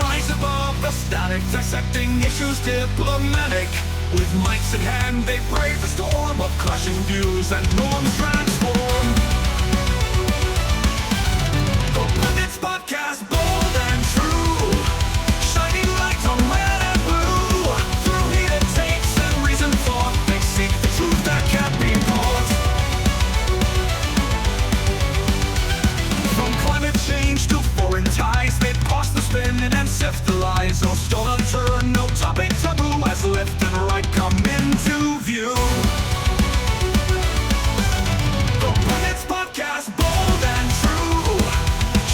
rise above the static, dissecting issues diplomatic. With mics in hand, they brave the storm of clashing views and norms transform. The Pundits Podcast, bold and true, shining lights on red and blue. Through heated takes and reasoned thought, they seek the truth that can't be bought. From climate change to foreign ties, they parse the spin and sift the lies. No stone unturned, no topic taboo, as left and right come into view. The Pundits Podcast, bold and true,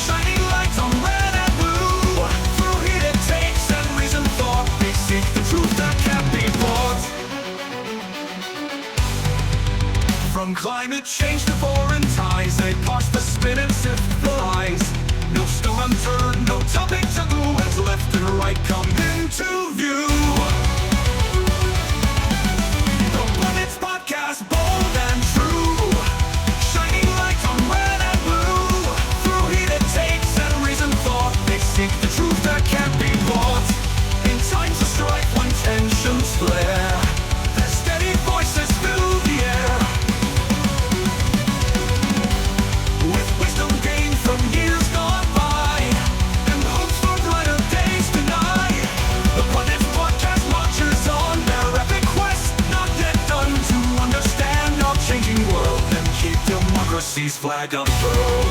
shining lights on red and blue. Through heated takes and reasoned thought, they seek the truth that can't be bought. From climate change to foreign ties, they parse the spin and sift the lies. No stone unturned, no topic taboo, as left and right come into view. The Pundits Podcast, bold and true, shining lights on red and blue. Through heated takes and reasoned thought, they seek the truth that can't be bought. In times of strife when tensions flare, their steady voices fill the air. With wisdom gained from years gone by, and hopes for brighter days tonight, the Pundits Podcast marches on their epic quest, not yet done, to understand our changing world and keep democracy's flag unfurled.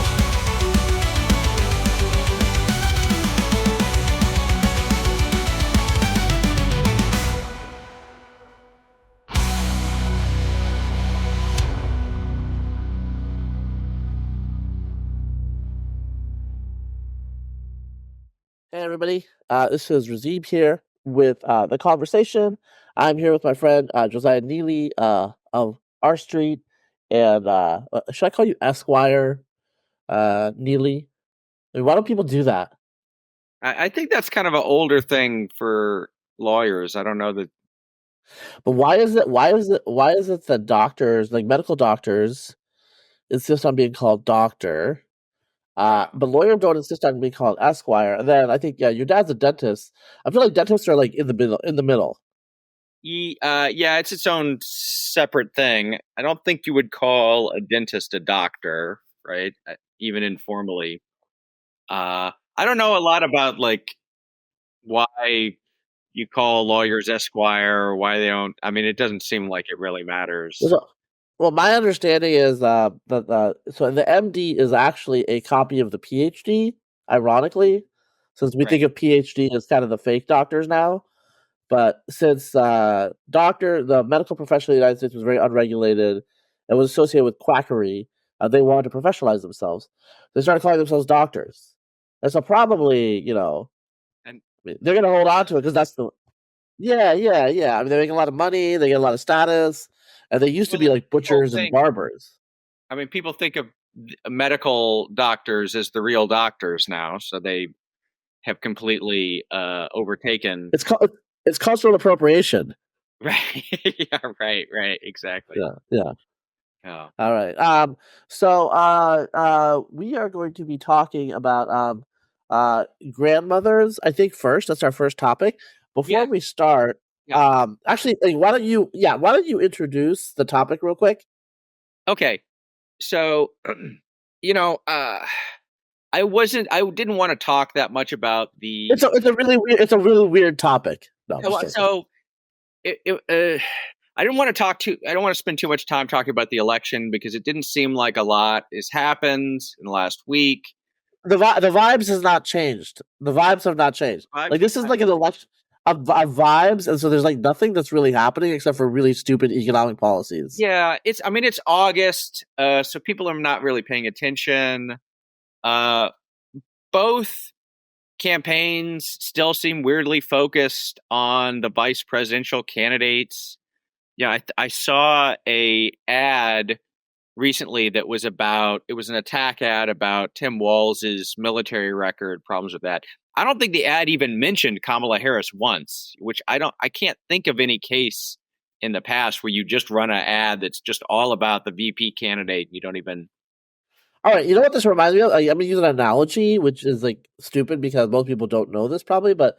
Hey everybody, this is Razib here with The Conversation. I'm here with my friend Josiah Neely of R Street, and should I call you Esquire Neely? I mean, why don't people do that? I think that's kind of an older thing for lawyers. I don't know that. But why is it that doctors, like medical doctors, insist on being called doctor? But lawyers don't insist on being called Esquire. And then I think, yeah, your dad's a dentist. I feel like dentists are like in the middle. Yeah, it's its own separate thing. I don't think you would call a dentist a doctor, right? Even informally. I don't know a lot about like why you call lawyers Esquire or why they don't. I mean, it doesn't seem like it really matters. Well, my understanding is that the MD is actually a copy of the PhD, ironically, since we think of PhD as kind of the fake doctors now. But since the medical profession in the United States was very unregulated and was associated with quackery, they wanted to professionalize themselves. They started calling themselves doctors. And so probably, and they're going to hold on to it because that's the... Yeah. I mean, they make a lot of money, they get a lot of status, and they used to be like butchers and barbers. I mean, people think of medical doctors as the real doctors now, so they have completely overtaken... It's cultural appropriation. Right. Yeah, right, exactly. Yeah. Oh. All right. So we are going to be talking about grandmothers, I think first. That's our first topic. Before we start, actually, why don't you introduce the topic real quick? Okay. So, I didn't want to talk that much about the... It's a really weird topic. No, so I don't want to spend too much time talking about the election because it didn't seem like a lot has happened in the last week. The vibes has not changed. The vibes have not changed. Like this is like an election of vibes, and so there's like nothing that's really happening except for really stupid economic policies. Yeah, it's August, so people are not really paying attention. Both campaigns still seem weirdly focused on the vice presidential candidates. Yeah, I saw a ad recently that was an attack ad about Tim Walz's military record, problems with that. I don't think the ad even mentioned Kamala Harris once, which I can't think of any case in the past where you just run an ad that's just all about the VP candidate. You don't even... All right, you know what this reminds me of? I'm gonna use an analogy, which is like stupid because most people don't know this probably, but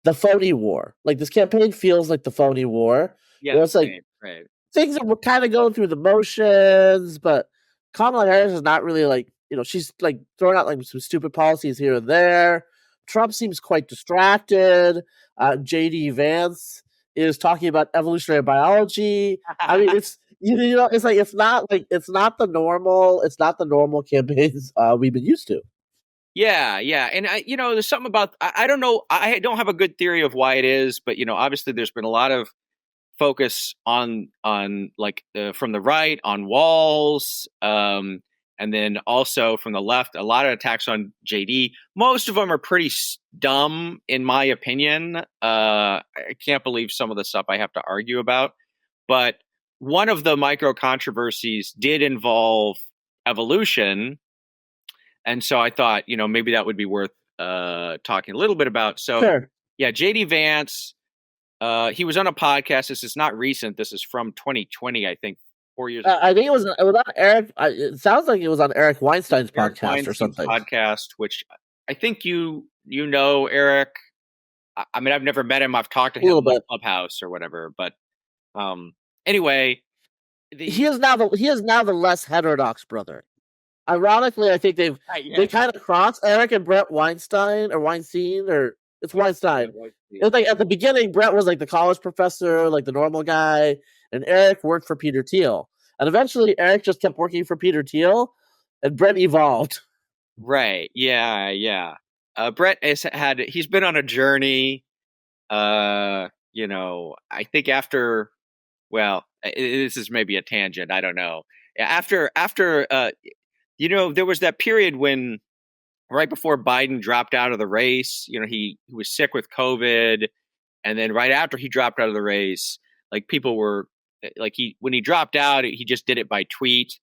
the phony war. Like this campaign feels like the phony war, Yeah, where it's like right. things that we're kind of going through the motions, but Kamala Harris is not really like, she's like throwing out like some stupid policies here and there. Trump seems quite distracted. JD Vance is talking about evolutionary biology. I mean, it's it's like it's not the normal campaigns we've been used to. Yeah, and there's something about I don't know. I don't have a good theory of why it is, but obviously there's been a lot of focus on like from the right on walls, and then also from the left, a lot of attacks on JD. Most of them are pretty dumb, in my opinion. I can't believe some of the stuff I have to argue about, but one of the micro controversies did involve evolution. And so I thought, maybe that would be worth talking a little bit about. So, Sure. yeah, JD Vance, he was on a podcast. This is not recent. This is from 2020, I think, 4 years ago. I think it was on Eric. It sounds like it was on Eric Weinstein's podcast or something. Podcast, which I think you know, Eric. I mean, I've never met him. I've talked to him on Clubhouse or whatever. But anyway, he is now the less heterodox brother. Ironically, I think they kind of cross Eric and Brett Weinstein or it's Weinstein. It was like at the beginning, Brett was like the college professor, like the normal guy, and Eric worked for Peter Thiel. And eventually, Eric just kept working for Peter Thiel, and Brett evolved. Right? Yeah. Brett he's been on a journey. I think after. Well, this is maybe a tangent. I don't know. After there was that period when right before Biden dropped out of the race, he was sick with COVID. And then right after he dropped out of the race, like people were like, when he dropped out, he just did it by tweet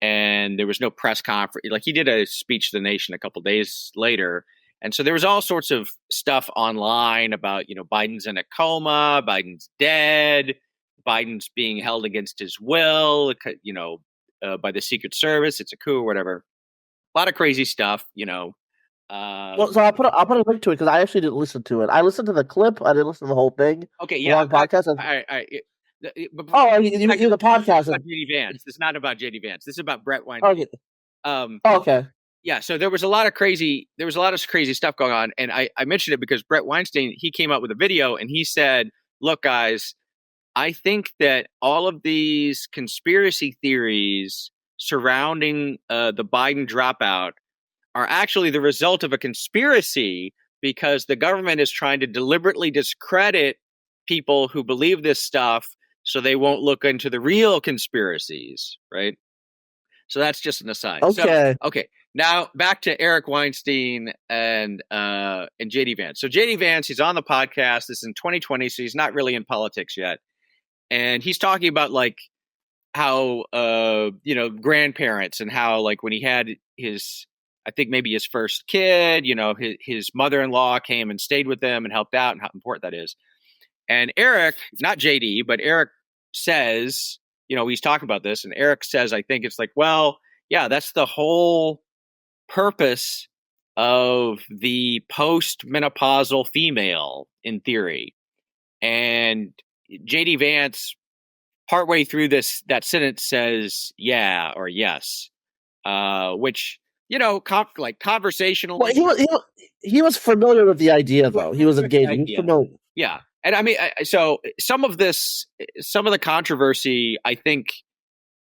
and there was no press conference. Like he did a speech to the nation a couple days later. And so there was all sorts of stuff online about, Biden's in a coma, Biden's dead, Biden's being held against his will, by the Secret Service. It's a coup or whatever. A lot of crazy stuff, Well, so I'll put a link to it because I actually didn't listen to it. I listened to the clip. I didn't listen to the whole thing. Okay, yeah. Long podcast. You the podcast. About JD Vance. This is not about JD Vance. This is about Brett Weinstein. Okay. Okay. Yeah. So there was a lot of crazy stuff going on, and I mentioned it because Brett Weinstein, he came out with a video and he said, "Look, guys, I think that all of these conspiracy theories surrounding the Biden dropout are actually the result of a conspiracy because the government is trying to deliberately discredit people who believe this stuff so they won't look into the real conspiracies," right? So that's just an aside. Okay. Okay. Now back to Eric Weinstein and JD Vance. So JD Vance, he's on the podcast. This is in 2020, so he's not really in politics yet. And he's talking about like how grandparents and how like when he had I think maybe his first kid, his mother-in-law came and stayed with them and helped out and how important that is. And Eric, not JD, but Eric says, he's talking about this and Eric says, I think it's like, well, yeah, that's the whole purpose of the post-menopausal female in theory. And JD Vance, partway through that sentence says, yeah, or yes, which, conversationally. Well, he was familiar with the idea, though. He was engaging. He was familiar. Yeah. And I mean, so some of the controversy, I think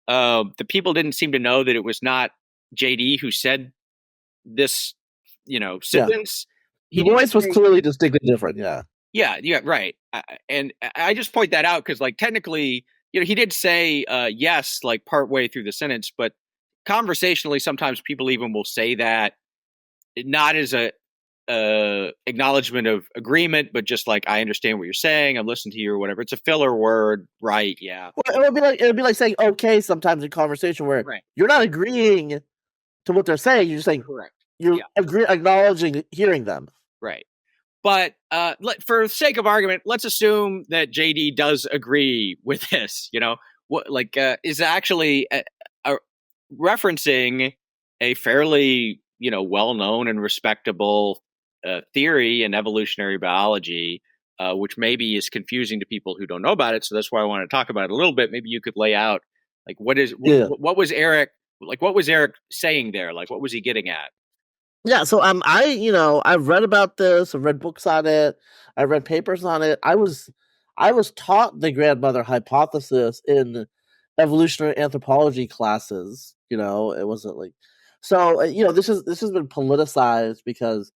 the people didn't seem to know that it was not JD who said this, sentence. The voice was clearly distinctly different. Yeah. Yeah, right. And I just point that out because, like, technically, he did say yes, like partway through the sentence, but conversationally, sometimes people even will say that not as a acknowledgement of agreement, but just like, I understand what you're saying, I'm listening to you or whatever. It's a filler word, right? Yeah. Well, it would be like saying okay sometimes in conversation where you're not agreeing to what they're saying. You're just saying correct. You're acknowledging hearing them. Right. But for the sake of argument, let's assume that JD does agree with this. What is actually referencing a fairly, well-known and respectable theory in evolutionary biology, which maybe is confusing to people who don't know about it. So that's why I want to talk about it a little bit. Maybe you could lay out like Yeah. what was Eric saying there? Like what was he getting at? Yeah, so I've read about this, I've read books on it, I've read papers on it. I was taught the grandmother hypothesis in evolutionary anthropology classes. It wasn't like so. This has been politicized because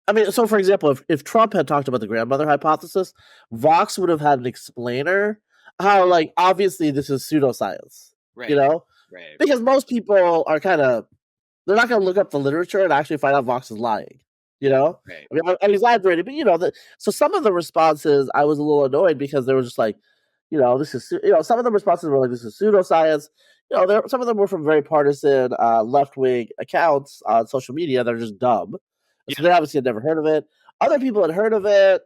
I mean, so for example, if Trump had talked about the grandmother hypothesis, Vox would have had an explainer how like obviously this is pseudoscience. You Right, know, right, because most people are kind of they're not going to look up the literature and actually find out Vox is lying. You know, right. I mean, and he's exaggerating, but so some of the responses I was a little annoyed because they were just like, this is some of the responses were like this is pseudoscience. Some of them were from very partisan left wing accounts on social media that are just dumb. So Yeah, they obviously had never heard of it. Other people had heard of it,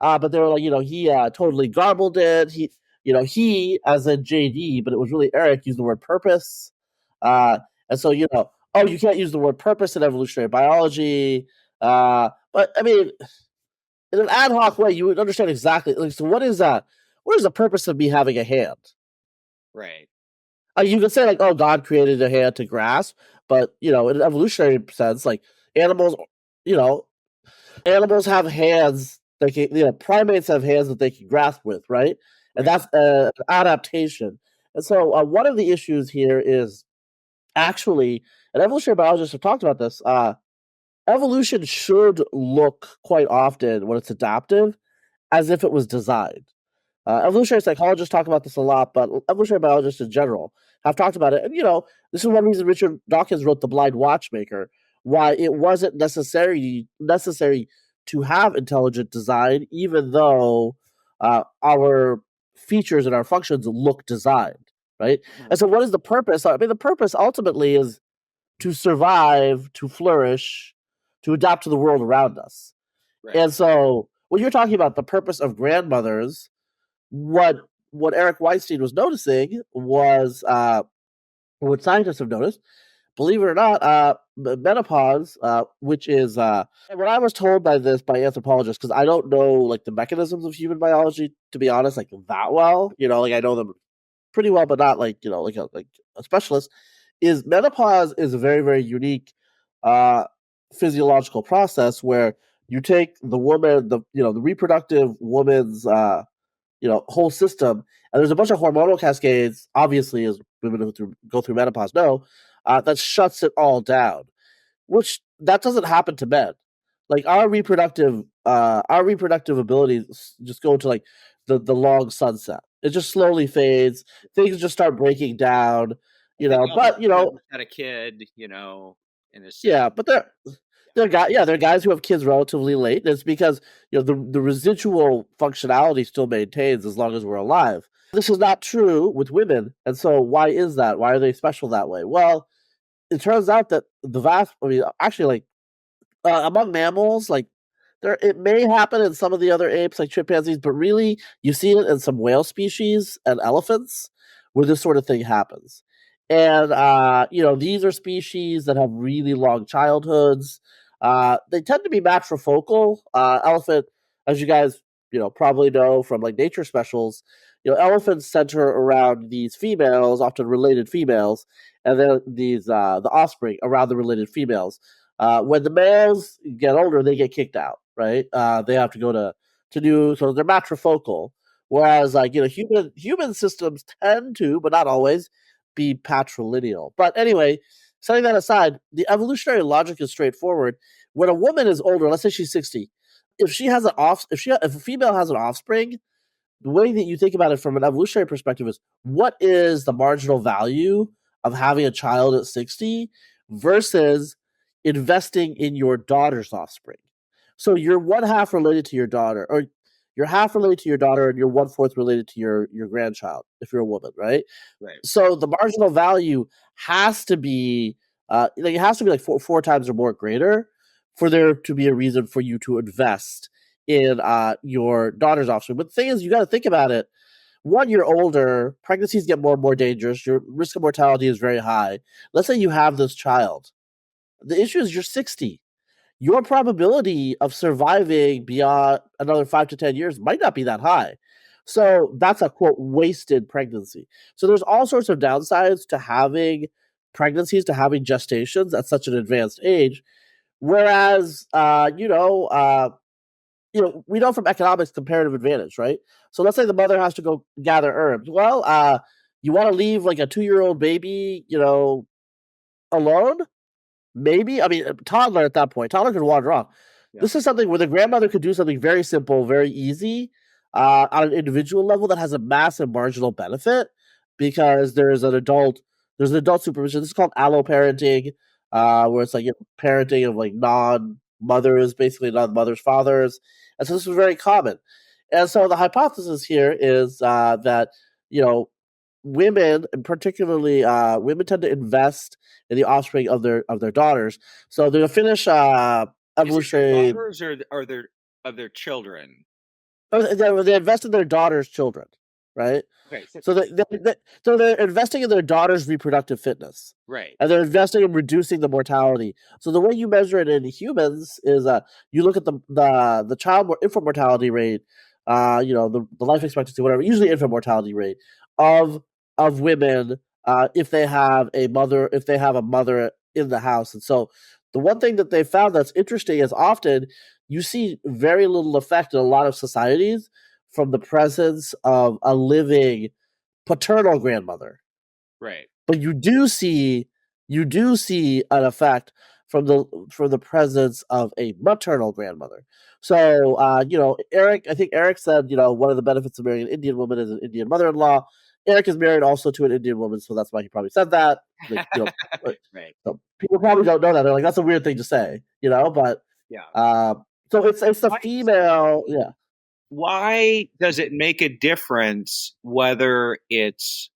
but they were like, he totally garbled it. He as in JD, but it was really Eric used the word purpose. And so oh, you can't use the word purpose in evolutionary biology. But I mean, in an ad hoc way, you would understand exactly. Like, so what is the purpose of me having a hand? right. You can say like, oh, God created a hand to grasp, but in an evolutionary sense, like animals, you know, animals have hands. They can, primates have hands that they can grasp with, right? And Right. that's an adaptation. And so one of the issues here is actually, and evolutionary biologists have talked about this. Evolution should look quite often when it's adaptive as if it was designed. Evolutionary psychologists talk about this a lot, but evolutionary biologists in general have talked about it. And this is one reason Richard Dawkins wrote *The Blind Watchmaker*. Why it wasn't necessary to have intelligent design, even though our features and our functions look designed, right? And so, what is the purpose? I mean, the purpose ultimately is to survive, to flourish, to adapt to the world around us. Right. And so, when you're talking about the purpose of grandmothers, what what Eric Weinstein was noticing was what scientists have noticed. Believe it or not, menopause, which is when I was told by anthropologists, because I don't know like the mechanisms of human biology to be honest, like that well. Like I know them pretty well, but not like like a specialist. Is menopause is a very very unique uh, physiological process where you take the woman, the reproductive woman's whole system. And there's a bunch of hormonal cascades, obviously, as women who go through menopause know, that shuts it all down. Which that doesn't happen to men. Like our reproductive abilities just go to like the long sunset. It just slowly fades. Things just start breaking down. I think But had a kid, in his yeah, 60s. but there are guys who have kids relatively late, and it's because the residual functionality still maintains as long as we're alive. This is not true with women, and so why is that? Why are they special that way? Well, it turns out that I mean, actually, like among mammals, like it may happen in some of the other apes, like chimpanzees, but really you see it in some whale species and elephants where this sort of thing happens. And these are species that have really long childhoods. They tend to be matrifocal. Elephant, as you guys probably know from like nature specials, elephants center around these females, often related females, and then these the offspring around the related females. When the males get older, they get kicked out, right? They have to go to do so they're matrifocal. Whereas like human systems tend to, but not always, be patrilineal. But anyway, setting that aside, the evolutionary logic is straightforward. When a woman is older, let's say she's 60, if a female has an offspring, the way that you think about it from an evolutionary perspective is what is the marginal value of having a child at 60 versus investing in your daughter's offspring. So you're one half related to your daughter, or you're half related to your daughter, and you're one fourth related to your grandchild if you're a woman, right? Right. So the marginal value has to be it has to be like four times or more greater for there to be a reason for you to invest in your daughter's offspring. But the thing is, you got to think about it. 1 year older, pregnancies get more and more dangerous. Your risk of mortality is very high. Let's say you have this child. The issue is you're 60. Your probability of surviving beyond another 5 to 10 years might not be that high. So that's a quote wasted pregnancy. So there's all sorts of downsides to having pregnancies, to having gestations at such an advanced age. Whereas, we know from economics comparative advantage, right? So let's say the mother has to go gather herbs. Well, you want to leave like a 2-year-old baby, alone? Maybe. I mean, a toddler at that point, toddler could wander off. Yeah. This is something where the grandmother could do something very simple, very easy, on an individual level that has a massive marginal benefit because there's an adult supervision. This is called alloparenting, where it's like parenting of like non-mothers, basically non-mothers' fathers, and so this is very common. And so the hypothesis here is that women, and particularly women, tend to invest in the offspring of their daughters. So the Finnish evolutionary daughters or their children. They invest in their daughters' children, right? Okay, So they're investing in their daughter's reproductive fitness, right. and they're investing in reducing the mortality. So the way you measure it in humans is you look at the child infant mortality rate, the life expectancy, whatever, usually infant mortality rate of women if they have a mother in the house. And so the one thing that they found that's interesting is often you see very little effect in a lot of societies from the presence of a living paternal grandmother. Right. But you do see an effect from the presence of a maternal grandmother. So I think Eric said, one of the benefits of marrying an Indian woman is an Indian mother-in-law. Eric is married also to an Indian woman, so that's why he probably said that. Like, right. So people probably don't know that. They're like, that's a weird thing to say, but yeah. So it's the female, yeah. Why does it make a difference whether it's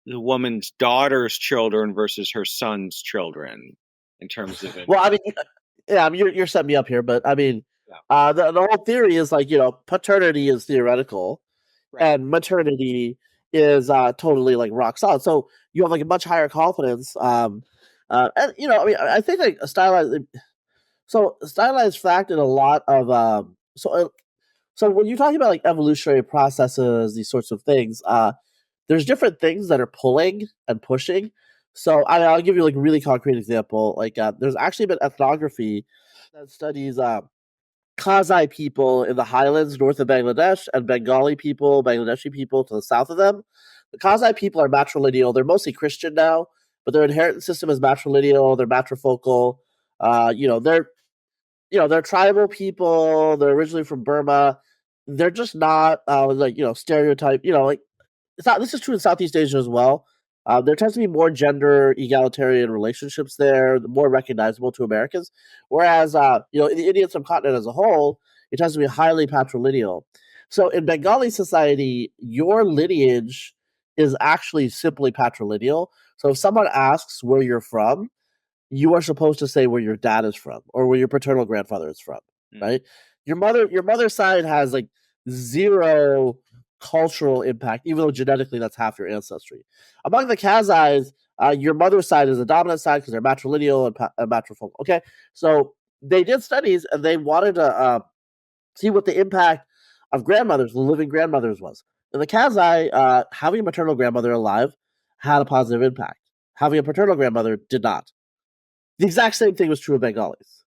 the woman's daughter's children versus her son's children in terms of it? Well, I mean, yeah, I mean, you're setting me up here, but I mean, the whole theory is like, paternity is theoretical, right, and maternity is totally like rock solid. So you have like a much higher confidence. And I mean, I think like a stylized fact in a lot of so when you're talking about like evolutionary processes, these sorts of things, there's different things that are pulling and pushing. So I'll give you like a really concrete example. Like there's actually been ethnography that studies Kazai people in the highlands north of Bangladesh and Bangladeshi people to the south of them. The Kazai people are matrilineal. They're mostly Christian now, but their inheritance system is matrilineal. They're matrifocal. They're tribal people. They're originally from Burma. They're just not stereotype. It's not. This is true in Southeast Asia as well. There tends to be more gender egalitarian relationships there, more recognizable to Americans. Whereas, in the Indian subcontinent as a whole, it tends to be highly patrilineal. So in Bengali society, your lineage is actually simply patrilineal. So if someone asks where you're from, you are supposed to say where your dad is from or where your paternal grandfather is from, right? Your mother's side has like zero cultural impact, even though genetically that's half your ancestry. Among the Kazais, your mother's side is the dominant side because they're matrilineal and matrifocal. Okay, so they did studies and they wanted to see what the impact of grandmothers, the living grandmothers, was. In the Kazai, having a maternal grandmother alive had a positive impact. Having a paternal grandmother did not. The exact same thing was true of Bengalis.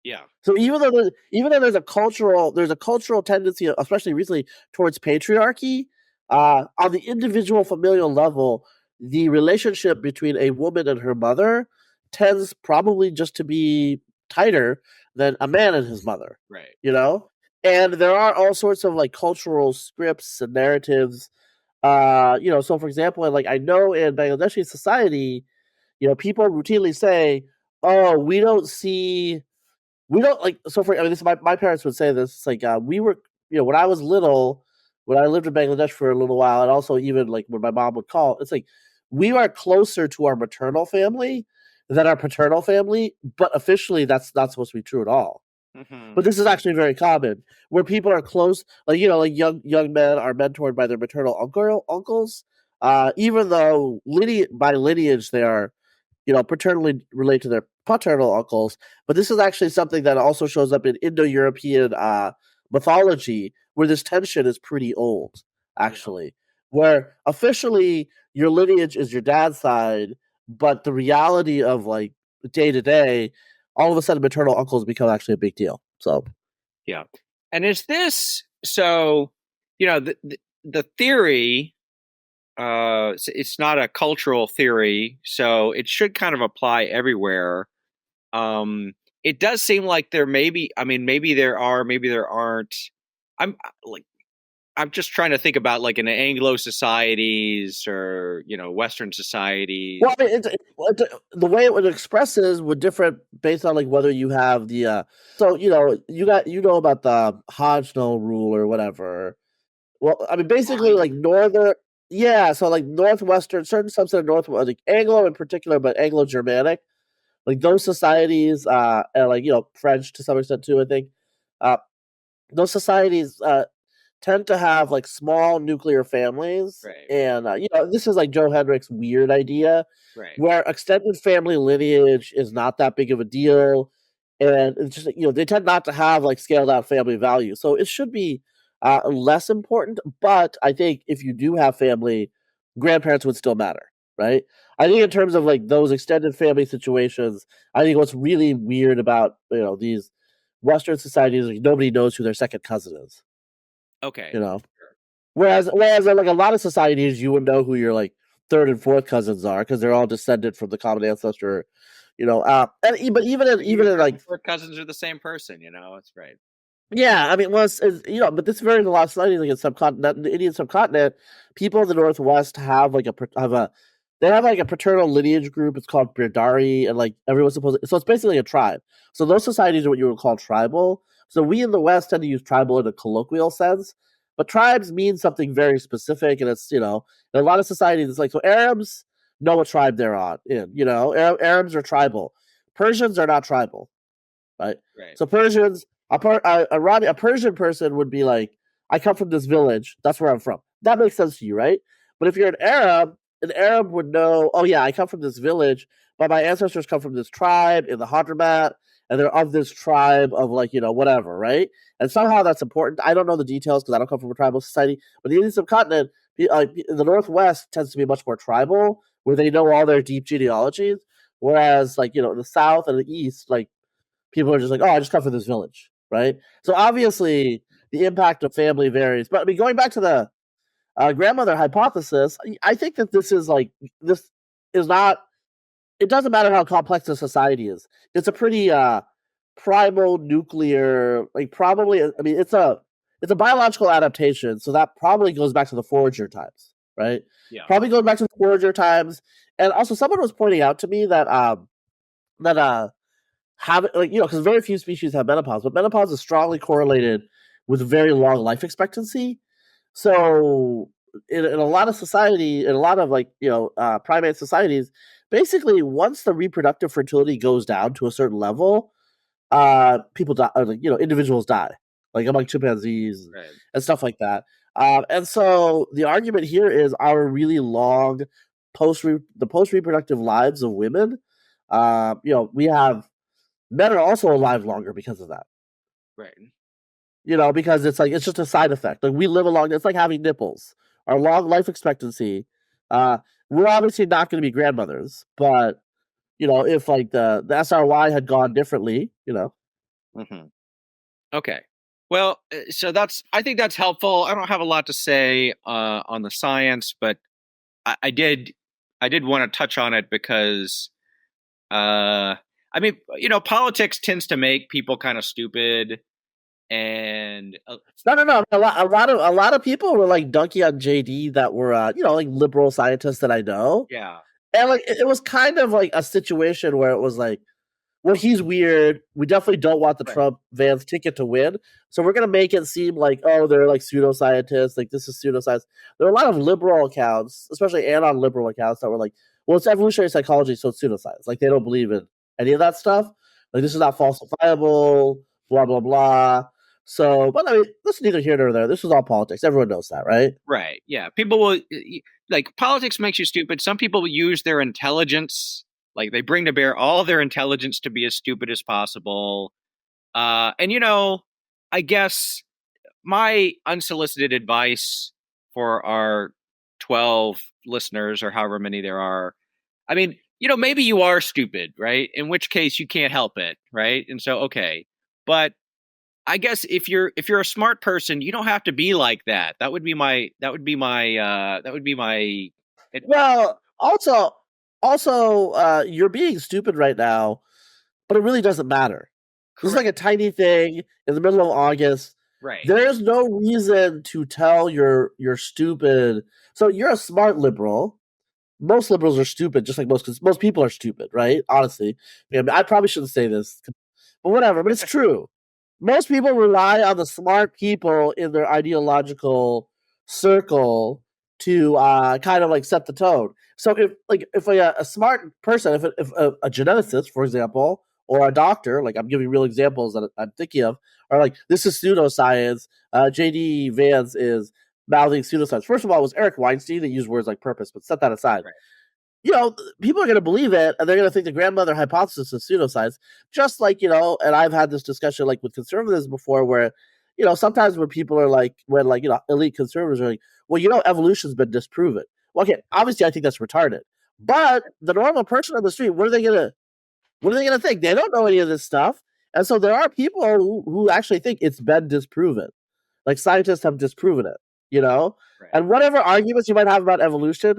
Yeah. So even though there's a cultural tendency, especially recently, towards patriarchy, on the individual familial level, the relationship between a woman and her mother tends probably just to be tighter than a man and his mother. Right. And there are all sorts of like cultural scripts and narratives. So for example, like I know in Bangladeshi society, people routinely say, "Oh, we don't like." So for this, my parents would say this. It's like we were, when I was little, when I lived in Bangladesh for a little while, and also even like when my mom would call, it's like we are closer to our maternal family than our paternal family, but officially that's not supposed to be true at all. But this is actually very common, where people are close, like like young men are mentored by their maternal uncles, even though by lineage they are, paternally related to their paternal uncles. But this is actually something that also shows up in Indo-European mythology, where this tension is pretty old, actually, where officially your lineage is your dad's side, but the reality of like day to day, all of a sudden maternal uncles become actually a big deal. So Yeah. And is this so? The theory. It's not a cultural theory, so it should kind of apply everywhere. It does seem like there may be. I mean, maybe there are, maybe there aren't. I'm like, I'm just trying to think about like in the Anglo societies or Western societies. well, I mean, the way it would express is would different based on like whether you have the so you know about the Hodgson rule or whatever. Well, I mean, basically, like northern, yeah. So, like northwestern, certain subset of north, like Anglo in particular, but Anglo-Germanic, like those societies, and like French to some extent too. I think, uh, those societies tend to have like small nuclear families, Right. and this is like Joe Hendrick's weird idea, Right. where extended family lineage is not that big of a deal, and it's just they tend not to have like scaled out family value, so it should be less important. But I think if you do have family, grandparents would still matter, right? I think in terms of like those extended family situations, I think what's really weird about these Western societies, like nobody knows who their second cousin is. Okay. Whereas in like a lot of societies, you would know who your like third and fourth cousins are because they're all descended from the common ancestor. But even in like four cousins are the same person. It's right. yeah, I mean, well, but this varies a lot of societies, like in subcontinent, the Indian subcontinent. People in the Northwest have like they have like a paternal lineage group. It's called Birdari, and like everyone's supposed so it's basically a tribe. So those societies are what you would call tribal. So we in the West tend to use tribal in a colloquial sense, but tribes mean something very specific, and it's in a lot of societies it's like so Arabs know what tribe they're on in. Arabs are tribal. Persians are not tribal, right? Right. So Persians, a Persian person would be like, I come from this village. That's where I'm from. That makes sense to you, right? But if you're an Arab would know, oh yeah, I come from this village, but my ancestors come from this tribe in the Hadramat, and they're of this tribe of like, whatever, right? And somehow that's important. I don't know the details because I don't come from a tribal society, but the Indian subcontinent, the Northwest tends to be much more tribal, where they know all their deep genealogies, whereas like, in the South and the East, like, people are just like, oh, I just come from this village, right? So obviously, the impact of family varies. But I mean, going back to the grandmother hypothesis, I think that this is not. It doesn't matter how complex a society is. It's a pretty primal nuclear, like probably. I mean, it's a biological adaptation, so that probably goes back to the forager times, right? Yeah. Probably goes back to the forager times, and also someone was pointing out to me that have like because very few species have menopause, but menopause is strongly correlated with very long life expectancy. So in a lot of society, in a lot of like primate societies, basically once the reproductive fertility goes down to a certain level, people die, or, like individuals die, like among chimpanzees and stuff like that. And so the argument here is our really long post reproductive lives of women. We have men are also alive longer because of that. Right. Because it's just a side effect. Like we live along. It's like having nipples. Our long life expectancy. We're obviously not going to be grandmothers, but if like the SRY had gone differently, Mm-hmm. Okay. Well, so I think that's helpful. I don't have a lot to say on the science, but I did want to touch on it because I mean, politics tends to make people kind of stupid, and no. A lot of people were like dunking on JD that were like liberal scientists that I know. Yeah. And like it was kind of like a situation where it was like, well, he's weird. We definitely don't want the Trump Vance ticket to win. So we're gonna make it seem like, oh, they're like pseudoscientists, like this is pseudoscience. There are a lot of liberal accounts, especially anon liberal accounts, that were like, well, it's evolutionary psychology, so it's pseudoscience. Like they don't believe in any of that stuff. Like this is not falsifiable, blah blah blah. So, but I mean, this is neither here nor there. This is all politics. Everyone knows that, right? Right. Yeah. People will like politics makes you stupid. Some people will use their intelligence, like they bring to bear all of their intelligence to be as stupid as possible. And I guess my unsolicited advice for our 12 listeners or however many there are, I mean, maybe you are stupid, right? In which case you can't help it, right? And so okay. But I guess if you're a smart person, you don't have to be like that. That would be my Well, also, you're being stupid right now, but it really doesn't matter. This is like a correct. tiny thing in the middle of August. Right. There's no reason to tell you're stupid. So you're a smart liberal. Most liberals are stupid, just like most people are stupid, right? Honestly, I probably shouldn't say this, but whatever. But it's true. Most people rely on the smart people in their ideological circle to kind of like set the tone. So if a smart person, if a geneticist, for example, or a doctor, like I'm giving real examples that I'm thinking of, are like this is pseudoscience. JD Vance is mouthing pseudoscience. First of all, it was Eric Weinstein that used words like purpose, but set that aside. Right. People are going to believe it, and they're going to think the grandmother hypothesis is pseudoscience. Just like, and I've had this discussion like with conservatives before where, sometimes when people are like, elite conservatives are like, well, evolution's been disproven. Well, okay, obviously I think that's retarded. But the normal person on the street, what are they gonna think? They don't know any of this stuff. And so there are people who actually think it's been disproven. Like scientists have disproven it, you know? Right. And whatever arguments you might have about evolution,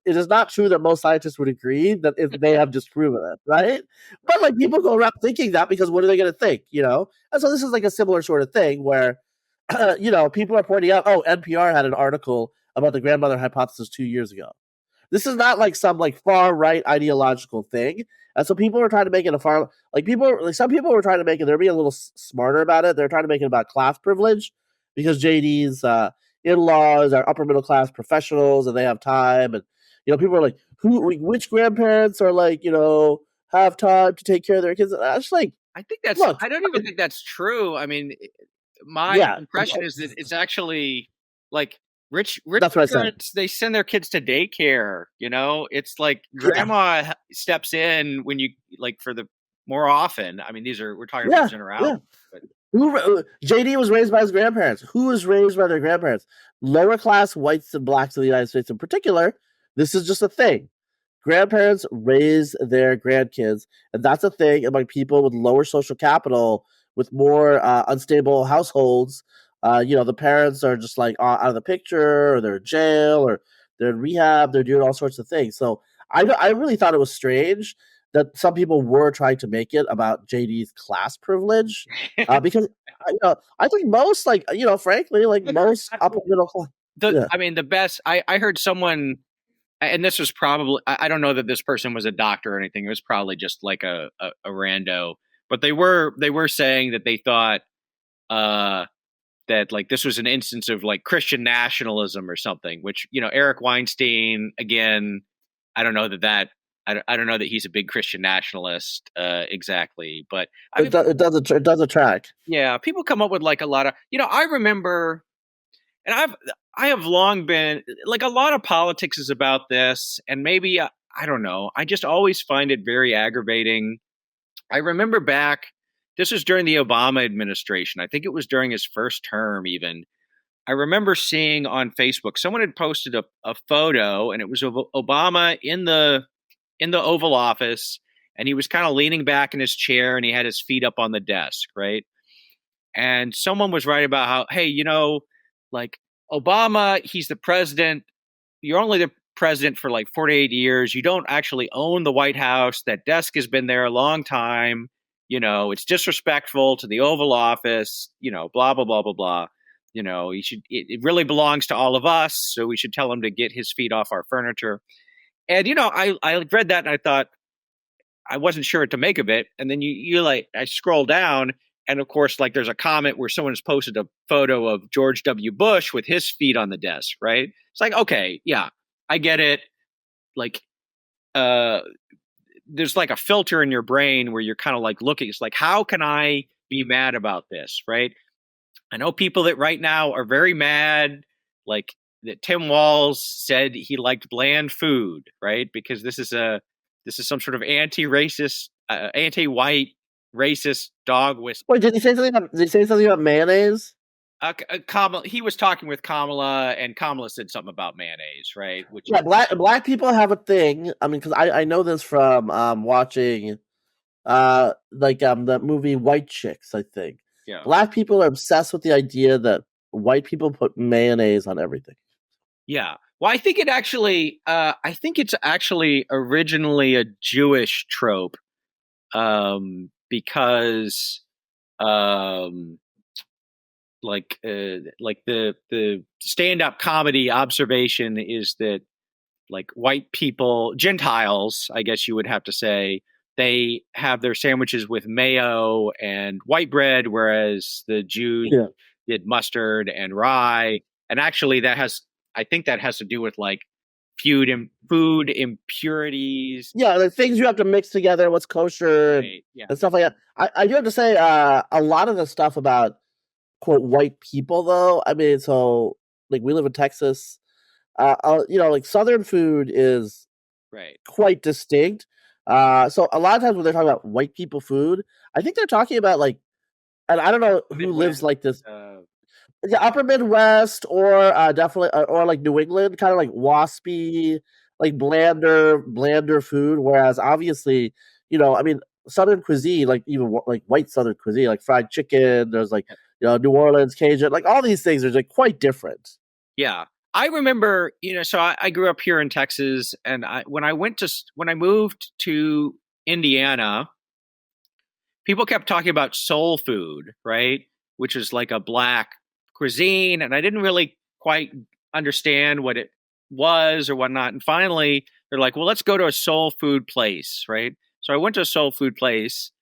it is not true that most scientists would agree that if they have disproven it, right? But like people go around thinking that because what are they going to think, And so this is like a similar sort of thing where, people are pointing out, oh, NPR had an article about the grandmother hypothesis 2 years ago. This is not like some like far right ideological thing. And so people are trying to make it a far some people were trying to make it. They're being a little smarter about it. They're trying to make it about class privilege because JD's in-laws are upper middle class professionals and they have time. And people are like, which grandparents are like have time to take care of their kids? And I just like, I think that's. look, I don't even think that's true. I mean, my yeah, impression is that it's actually like rich that's what I said. parents. They send their kids to daycare. It's like Yeah, grandma steps in when you like for the more often. I mean, we're talking about yeah, yeah. generality, but JD was raised by his grandparents. Who was raised by their grandparents? Lower class whites and blacks in the United States in particular. This is just a thing. Grandparents raise their grandkids, and that's a thing among people with lower social capital, with more unstable households. The parents are just like out of the picture, or they're in jail, or they're in rehab. They're doing all sorts of things. So I really thought it was strange that some people were trying to make it about JD's class privilege, because I think most frankly, like most upper middle class. Yeah, I mean, the best. I heard someone, and this was probably. I don't know that this person was a doctor or anything. It was probably just like a rando. But they were saying that they thought that like this was an instance of like Christian nationalism or something. Which Eric Weinstein again. I don't know that. I don't know that he's a big Christian nationalist exactly, but I mean, it does attract. yeah, people come up with like a lot of I remember, and I have long been like a lot of politics is about this, and maybe I don't know. I just always find it very aggravating. I remember back, this was during the Obama administration. I think it was during his first term, even. I remember seeing on Facebook someone had posted a photo, and it was of Obama in the Oval Office, and he was kind of leaning back in his chair, and he had his feet up on the desk, right? And someone was writing about how, hey, like Obama, he's the president. You're only the president for like 48 years. You don't actually own the White House. That desk has been there a long time. It's disrespectful to the Oval Office, blah, blah, blah, blah, blah. It really belongs to all of us. So we should tell him to get his feet off our furniture. And, I read that and I thought, I wasn't sure what to make of it. And then I scroll down, and of course, like there's a comment where someone has posted a photo of George W. Bush with his feet on the desk, right? It's like, okay, yeah, I get it. Like, there's like a filter in your brain where you're kind of like looking. It's like, how can I be mad about this, right? I know people that right now are very mad, like that Tim Walz said he liked bland food, right? Because this is some sort of anti-racist, anti-white racist dog whistle. Wait, did he say something about mayonnaise? Kamala, he was talking with Kamala, and Kamala said something about mayonnaise, right? Which Yeah, black people have a thing. I mean, because I know this from watching the movie White Chicks. I think yeah, black people are obsessed with the idea that white people put mayonnaise on everything. yeah. Well, I think it's actually originally a Jewish trope, because like the stand-up comedy observation is that like white people, Gentiles, I guess you would have to say, they have their sandwiches with mayo and white bread, whereas the Jews did mustard and rye. And actually, I think that has to do with like food impurities. Yeah, the things you have to mix together, what's kosher, Right, yeah. and stuff like that. I do have to say, a lot of the stuff about quote white people, though. I mean, so like we live in Texas. Like Southern food is Right. quite distinct. So a lot of times when they're talking about white people food, I think they're talking about like, and I don't know who lives like this. Yeah, Upper Midwest or definitely or like New England, kind of like waspy, like blander food. Whereas obviously, I mean, Southern cuisine, like even like white Southern cuisine, like fried chicken. There's like New Orleans Cajun, like all these things are like quite different. Yeah. I remember, so I grew up here in Texas, and when I moved to Indiana, people kept talking about soul food, right? Which is like a black cuisine, and I didn't really quite understand what it was or whatnot. And finally, they're like, "Well, let's go to a soul food place," right? So I went to a soul food place,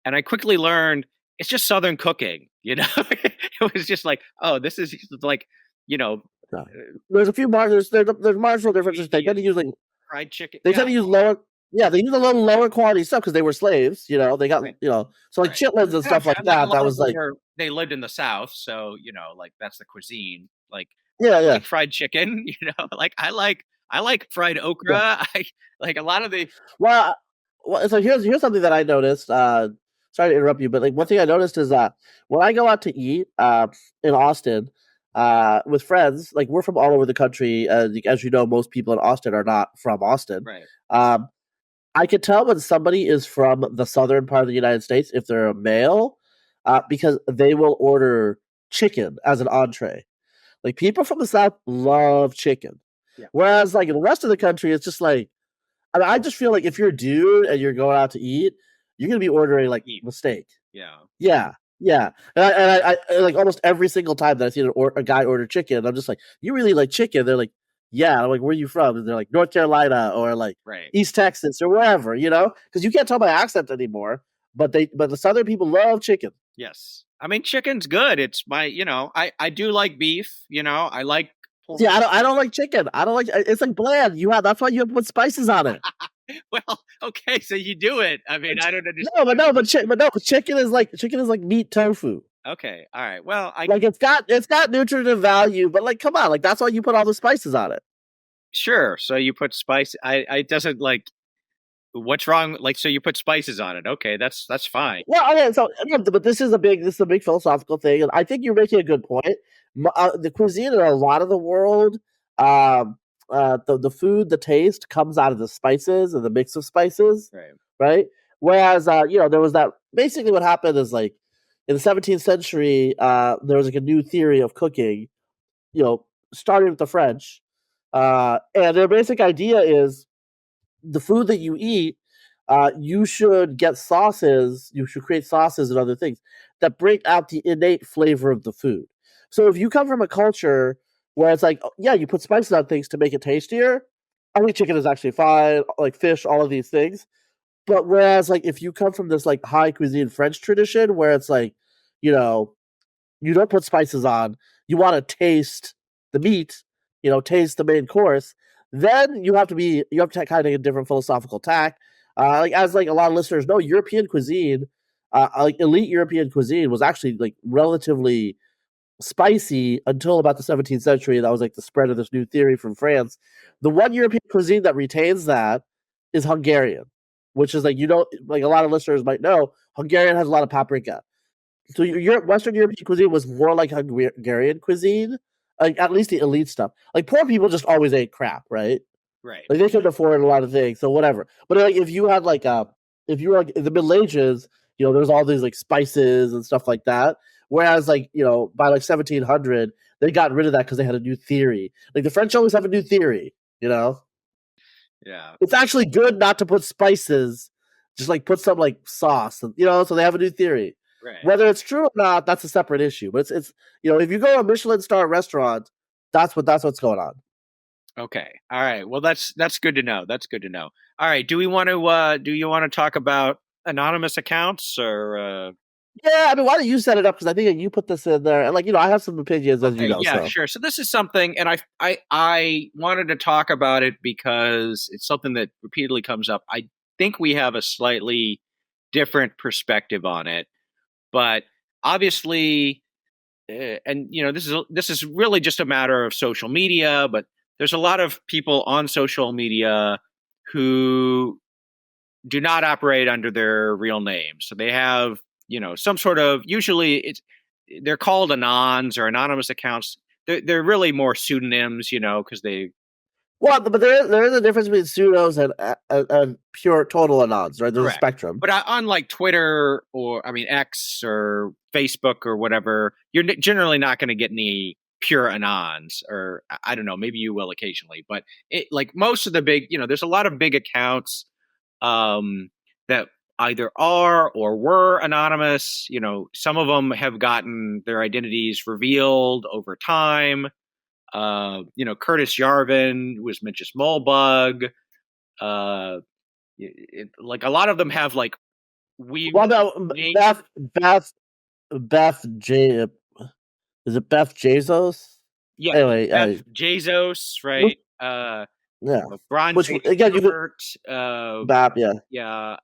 and I quickly learned it's just Southern cooking. It was just like, oh, this is like, there's a few there's marginal differences. They tend to use like fried chicken. They tend to use lower. Yeah, they use a little lower quality stuff because they were slaves. They got so like chitlins and stuff like that. That was like they lived in the South, so like that's the cuisine. Like yeah, fried chicken. Like I like fried okra. Yeah. I like a lot of the. Well, so here's something that I noticed. Sorry to interrupt you, but like one thing I noticed is that when I go out to eat in Austin with friends, like we're from all over the country. As you know, most people in Austin are not from Austin. Right. I could tell when somebody is from the southern part of the United States if they're a male, because they will order chicken as an entree. Like people from the South love chicken, whereas like in the rest of the country, it's just like I just feel like if you're a dude and you're going out to eat, you're gonna be ordering like steak. Yeah. And I like almost every single time that I see a guy order chicken, I'm just like, "You really like chicken?" They're like, "Yeah." I'm like, "Where are you from?" And they're like, "North Carolina," or like East Texas or wherever, because you can't tell my accent anymore. But the Southern people love chicken. Yes, I mean chicken's good. It's my, I do like beef. I like. Yeah, I don't like chicken. I don't like it's like bland. That's why you have to put spices on it. Well, okay, so you do it. I mean, I don't understand. But chicken is like meat tofu. Okay, all right. Well, it's got nutritive value, but like, come on, like that's why you put all the spices on it. Sure. So you put spice. I doesn't like. What's wrong? Like, so you put spices on it. Okay, that's fine. Well, okay, so but this is a big philosophical thing, and I think you're making a good point. The cuisine in a lot of the world, the food, the taste comes out of the spices and the mix of spices, right? Whereas, there was that. Basically, what happened is like in the 17th century, there was like a new theory of cooking, starting with the French, and their basic idea is the food that you eat, you should get sauces. You should create sauces and other things that bring out the innate flavor of the food. So if you come from a culture where it's like, you put spices on things to make it tastier, I think chicken is actually fine, like fish, all of these things. But whereas, like, if you come from this like high cuisine French tradition where it's like, you don't put spices on, you want to taste the meat, taste the main course, then you have to kind of a different philosophical tack. Like as like a lot of listeners know, European cuisine, like elite European cuisine, was actually like relatively spicy until about the 17th century. That was like the spread of this new theory from France. The one European cuisine that retains that is Hungarian, which is like, like a lot of listeners might know, Hungarian has a lot of paprika. So Western European cuisine was more like Hungarian cuisine, like at least the elite stuff. Like poor people just always ate crap, right? Right. Like they couldn't afford a lot of things, so whatever. But like if you had like if you were like in the Middle Ages, there's all these like spices and stuff like that. Whereas like by like 1700, they got rid of that because they had a new theory. Like the French always have a new theory. Yeah. It's actually good not to put spices, just like put some like sauce. So they have a new theory. Right. Whether it's true or not, that's a separate issue. But it's if you go to a Michelin star restaurant, that's what's going on. Okay. All right. Well, that's good to know. That's good to know. All right. Do you want to talk about anonymous accounts or? Yeah, I mean, why don't you set it up? Because I think you put this in there, and like I have some opinions, as you know. Yeah, so. sure. So this is something, and I wanted to talk about it because it's something that repeatedly comes up. I think we have a slightly different perspective on it, but obviously, and this is really just a matter of social media. But there's a lot of people on social media who do not operate under their real names, so they have some sort of, usually they're called anons or anonymous accounts. They're really more pseudonyms, because they. Well, but there is a difference between pseudos and pure total anons, right? There's Correct. a spectrum. But unlike Twitter or X or Facebook or whatever, you're generally not going to get any pure anons, or I don't know, maybe you will occasionally, but like most of the big, there's a lot of big accounts that either are or were anonymous. Some of them have gotten their identities revealed over time. Curtis Yarvin was Mitch's Molebug. Like a lot of them have like we. Well, no, Beth J. Is it Beth Jesus? Yeah, Anyway, Beth Jesus, right? yeah. Bron Which again, you could. Bap, yeah. Yeah.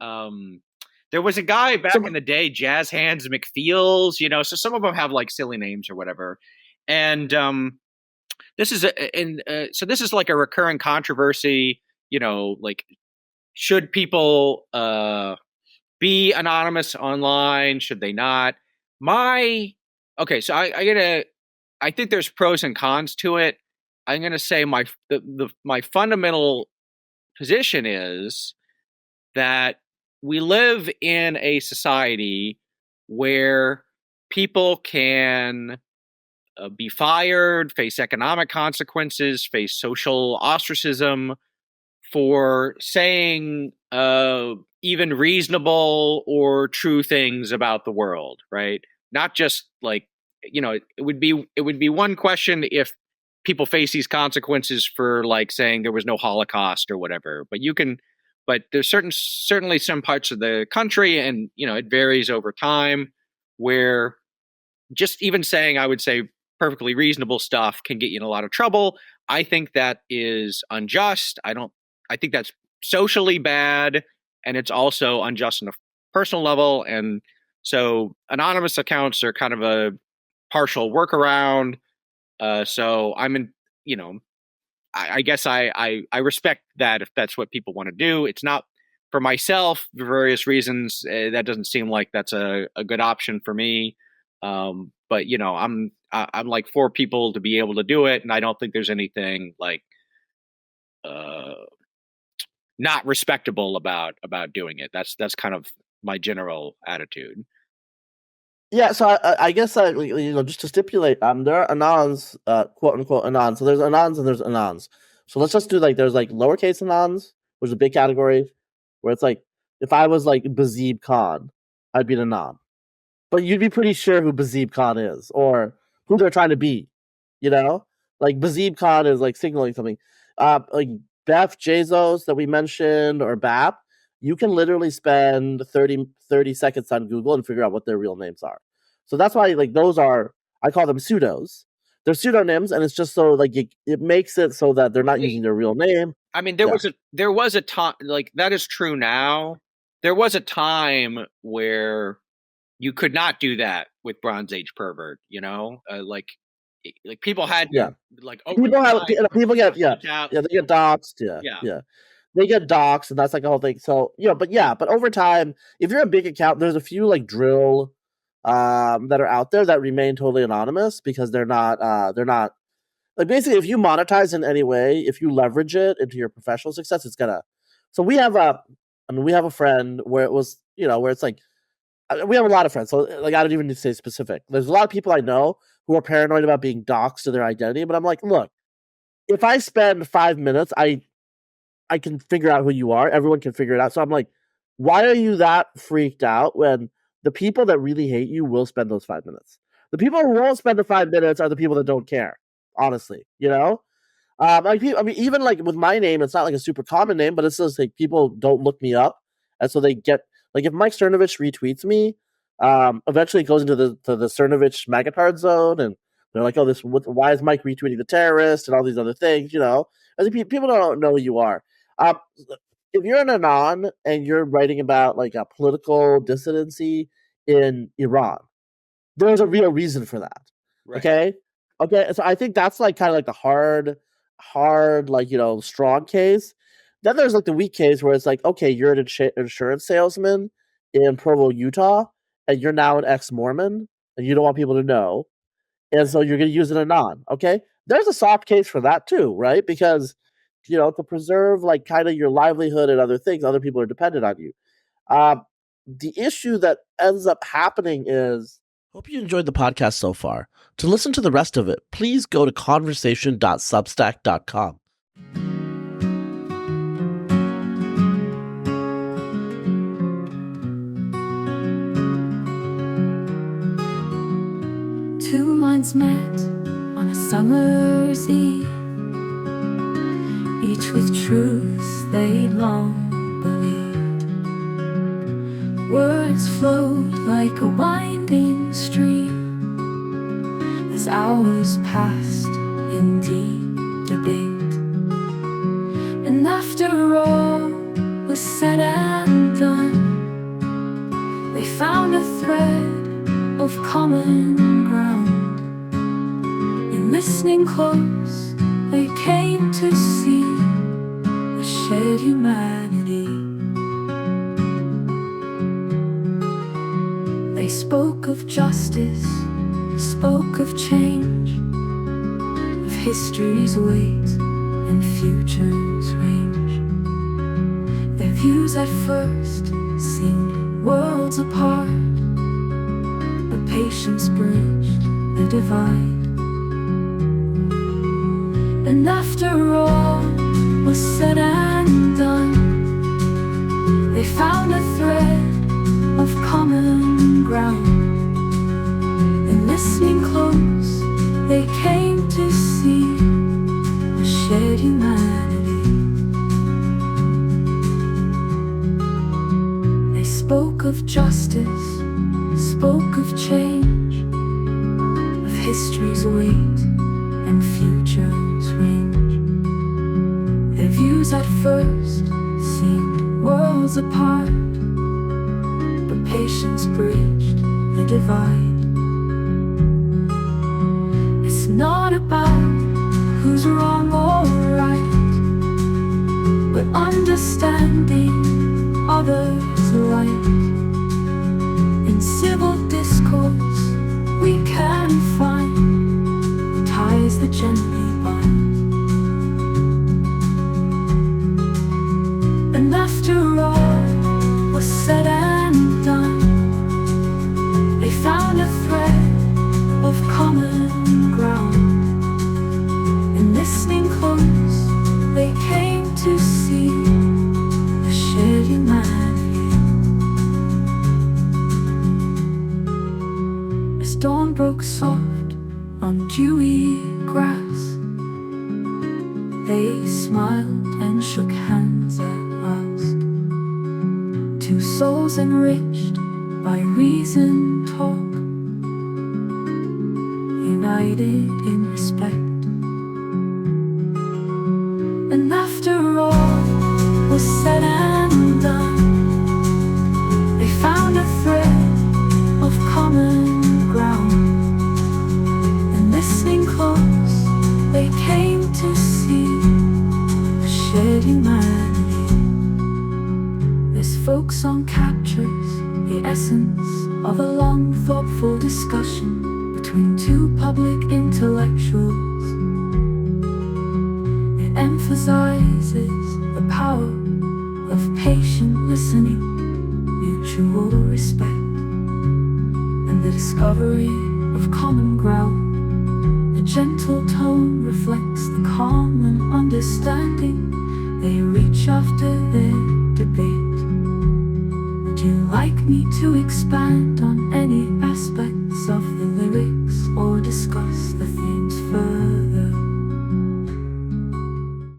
There was a guy back in the day, Jazz Hands McFeels. So some of them have like silly names or whatever, and this is so this is like a recurring controversy. Like should people be anonymous online? Should they not? So I think there's pros and cons to it. I'm gonna say my fundamental position is that we live in a society where people can be fired, face economic consequences, face social ostracism for saying even reasonable or true things about the world, right? Not just like, it would be one question if people face these consequences for like saying there was no Holocaust or whatever, but there's certainly some parts of the country, and it varies over time, where just even saying, I would say, perfectly reasonable stuff can get you in a lot of trouble. I think that is unjust. I think that's socially bad, and it's also unjust on a personal level. And so anonymous accounts are kind of a partial workaround. So I guess I respect that if that's what people want to do. It's not for myself for various reasons. That doesn't seem like that's a good option for me. But I'm like for people to be able to do it, and I don't think there's anything like not respectable about doing it. That's kind of my general attitude. Yeah, so I guess just to stipulate, there are anons, quote unquote anons. So there's anons and there's anons. So let's just do like there's like lowercase anons, which is a big category, where it's like if I was like Bazib Khan, I'd be an anon. But you'd be pretty sure who Bazib Khan is or who they're trying to be. Like Bazib Khan is like signaling something. Like Beth Bezos that we mentioned or BAP, you can literally spend 30 seconds on Google and figure out what their real names are. So that's why like those are, I call them pseudos. They're pseudonyms, and it's just so like it makes it so that they're not using their real name. I mean, there was a time, like, that is true now. There was a time where you could not do that with Bronze Age pervert, like people had Yeah. to, like, People get out. they get doxxed. Yeah. They get doxxed, and that's like a whole thing. So but over time, if you're a big account, there's a few like drill that are out there that remain totally anonymous because they're not like, basically, if you monetize in any way, if you leverage it into your professional success, it's gonna. So we have a friend where it was, where it's like, we have a lot of friends. So like, I don't even need to say specific. There's a lot of people I know who are paranoid about being doxxed to their identity, but I'm like, look, if I spend 5 minutes, I can figure out who you are. Everyone can figure it out. So I'm like, why are you that freaked out when the people that really hate you will spend those 5 minutes? The people who won't spend the 5 minutes are the people that don't care. Honestly, even like with my name, it's not like a super common name, but it's just like people don't look me up, and so they get like, if Mike Cernovich retweets me, eventually it goes into the Cernovich Magatard zone, and they're like, oh, why is Mike retweeting the terrorist and all these other things, I think people don't know who you are. If you're an anon and you're writing about like a political dissidency in Iran, there's a real reason for that. Right. Okay. So I think that's like kind of like the hard, like, strong case. Then there's like the weak case where it's like, okay, you're an insurance salesman in Provo, Utah, and you're now an ex-Mormon, and you don't want people to know, and so you're going to use an anon. Okay, there's a soft case for that too, right? Because to preserve like kind of your livelihood and other things, other people are dependent on you. The issue that ends up happening is. Hope you enjoyed the podcast so far. To listen to the rest of it, please go to conversation.substack.com. Two minds met on a summer's eve, each with truths they long believed. Words flowed like a winding stream as hours passed in deep debate. And after all was said and done, they found a thread of common ground. In listening close, they came to see a shared humanity. They spoke of justice, spoke of change, of history's weight and future's range. Their views at first seemed worlds apart, but patience bridged the divide. And after all was said and done, they found a thread of common ground. And listening close, they came to see a shared humanity. They spoke of justice, spoke of change, of history's weight and future's range. Their views at first seemed worlds apart, but patience bridged the divide. It's not about who's wrong or right, but understanding others' light. In civil discourse we can find ties that gently bind. And after all was said and done, they found a thread of common ground. And listening close, they came to see a shared humanity. As dawn broke soft on dewy grass, they smiled and shook hands at last. Two souls enriched by reason talk, united in respect. And after all the essence of a long, thoughtful discussion between two public intellectuals. It emphasizes the power of patient listening, mutual respect, and the discovery of common ground. The gentle tone reflects the common understanding they reach after their debate. Would you like me to expand on any aspects of